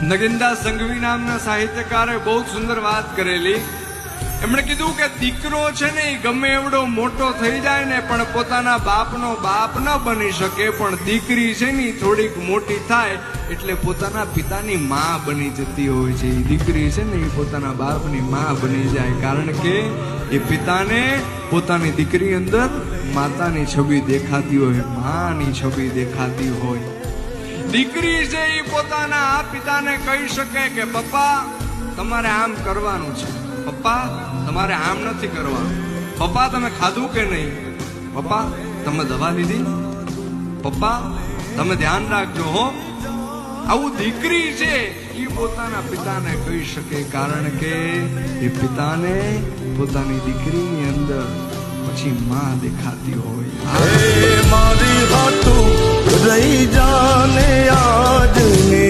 નગેન્દ્ર સંઘવી નામના સાહિત્યકારે બહુ સુંદર વાત કરેલી. એમણે કીધું કે દીકરો છે ને એ ગમે એવડો મોટો થઈ જાય ને પણ પોતાના બાપનો બાપ ન બની શકે, પણ દીકરી છે ને થોડીક મોટી થાય એટલે પોતાના પિતાની માં બની જતી હોય છે. એ દીકરી છે ને એ પોતાના બાપની માં બની જાય, કારણ કે એ પિતાને પોતાની દીકરી અંદર માતાની છબી દેખાતી હોય, માની છબી દેખાતી હોય. દીકરી છે એ પોતાના પિતાને કહી શકે કે પપ્પા તમારે આમ કરવાનું છે, પપ્પા તમારે આમ નથી કરવાનું, પપ્પા તમે ખાધું કે નહીં, પપ્પા તમે દવા લીધી, પપ્પા તમે ધ્યાન રાખજો હો. આવું દીકરી છે એ પોતાના પિતાને કહી શકે, કારણ કે એ પિતાને પોતાની દીકરીની અંદર પછી માં દેખાતી હોય. મારી હાટું રહી જાને આજ ને